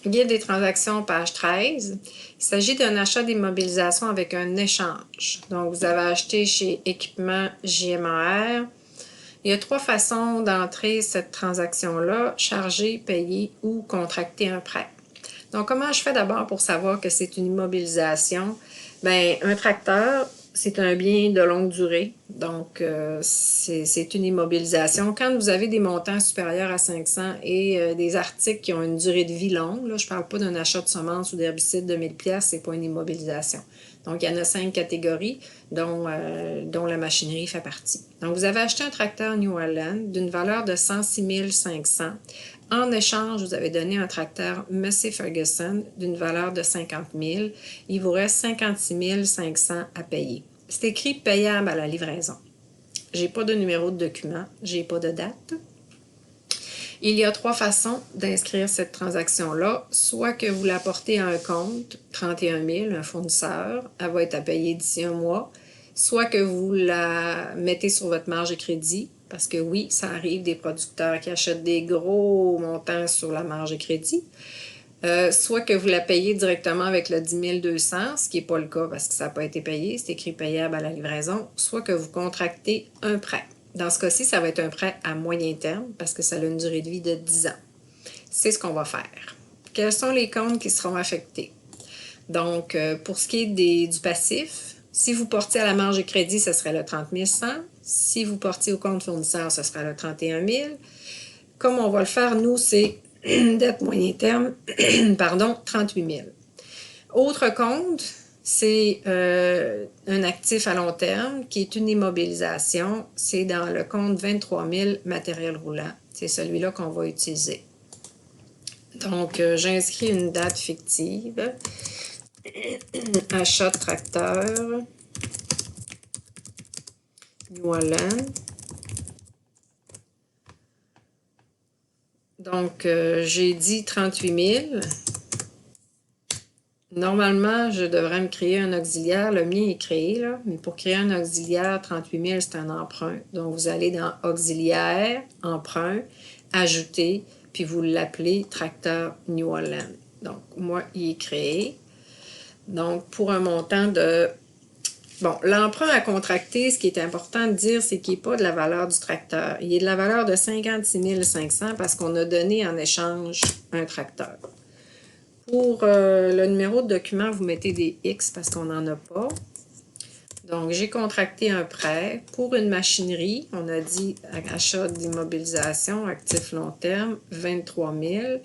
Guide des transactions, page 13. Il s'agit d'un achat d'immobilisation avec un échange. Donc, vous avez acheté chez Équipement JMAR. Il y a 3 façons d'entrer cette transaction-là: charger, payer ou contracter un prêt. Donc, comment je fais d'abord pour savoir que c'est une immobilisation? Bien, un tracteur, c'est un bien de longue durée. Donc, c'est une immobilisation. Quand vous avez des montants supérieurs à 500 et des articles qui ont une durée de vie longue, là, je ne parle pas d'un achat de semences ou d'herbicides de 1000$, ce n'est pas une immobilisation. Donc, il y en a 5 catégories, dont la machinerie fait partie. Donc, vous avez acheté un tracteur New Holland d'une valeur de 106 500. En échange, vous avez donné un tracteur Massey Ferguson d'une valeur de 50 000. Il vous reste 56 500 à payer. C'est écrit payable à la livraison. Je n'ai pas de numéro de document, je n'ai pas de date. Il y a 3 façons d'inscrire cette transaction-là. Soit que vous la portez à un compte, 31 000, un fournisseur, elle va être à payer d'ici un mois. Soit que vous la mettez sur votre marge de crédit, parce que oui, ça arrive des producteurs qui achètent des gros montants sur la marge de crédit. Soit que vous la payez directement avec le 10 200, ce qui n'est pas le cas parce que ça n'a pas été payé, c'est écrit payable à la livraison. Soit que vous contractez un prêt. Dans ce cas-ci, ça va être un prêt à moyen terme parce que ça a une durée de vie de 10 ans. C'est ce qu'on va faire. Quels sont les comptes qui seront affectés? Donc, pour ce qui est du passif, si vous portiez à la marge de crédit, ce serait le 30 100. Si vous portiez au compte fournisseur, ce sera le 31 000. Comme on va le faire, nous, c'est dette moyen terme, pardon, 38 000. Autre compte, c'est un actif à long terme qui est une immobilisation. C'est dans le compte 23 000 matériel roulant. C'est celui-là qu'on va utiliser. Donc, j'inscris une date fictive. Achat de tracteur. New Holland. Donc, j'ai dit 38 000. Normalement, je devrais me créer un auxiliaire. Le mien est créé, là. Mais pour créer un auxiliaire, 38 000, c'est un emprunt. Donc, vous allez dans Auxiliaire, Emprunt, Ajouter, puis vous l'appelez Tracteur New Holland. Donc, moi, il est créé. Donc, pour un montant de... Bon, l'emprunt à contracter, ce qui est important de dire, c'est qu'il n'est pas de la valeur du tracteur. Il est de la valeur de 56 500 parce qu'on a donné en échange un tracteur. Pour le numéro de document, vous mettez des X parce qu'on n'en a pas. Donc, j'ai contracté un prêt pour une machinerie. On a dit achat d'immobilisation, actif long terme, 23 000.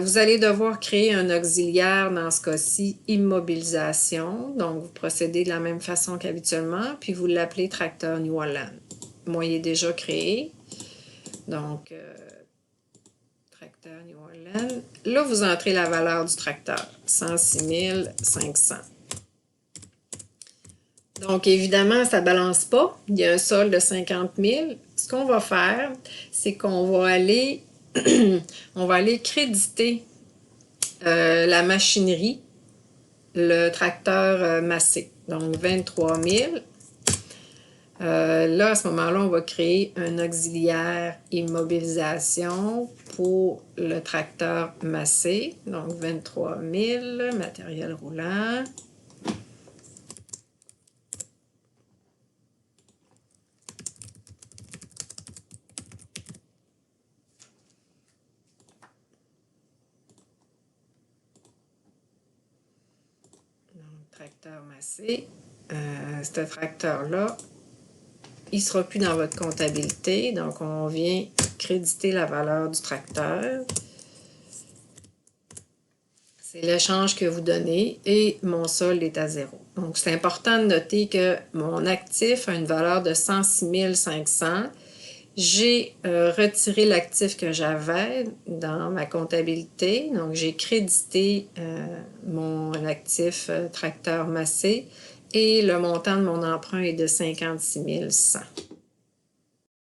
Vous allez devoir créer un auxiliaire, dans ce cas-ci, immobilisation. Donc, vous procédez de la même façon qu'habituellement, puis vous l'appelez tracteur New Holland. Moi, il est déjà créé. Donc, tracteur New Holland. Là, vous entrez la valeur du tracteur, 106 500. Donc, évidemment, ça ne balance pas. Il y a un solde de 50 000. Ce qu'on va faire, c'est qu'on va aller, on va aller créditer la machinerie, le tracteur Massey. Donc, 23 000. Là, à ce moment-là, on va créer un auxiliaire immobilisation pour le tracteur Massey. Donc, 23 000, matériel roulant. Donc, tracteur Massey. Ce tracteur-là, il ne sera plus dans votre comptabilité. Donc, on vient créditer la valeur du tracteur. C'est l'échange que vous donnez et mon solde est à 0. Donc, c'est important de noter que mon actif a une valeur de 106 500. J'ai retiré l'actif que j'avais dans ma comptabilité. Donc, j'ai crédité mon actif tracteur Massey et le montant de mon emprunt est de 56 100.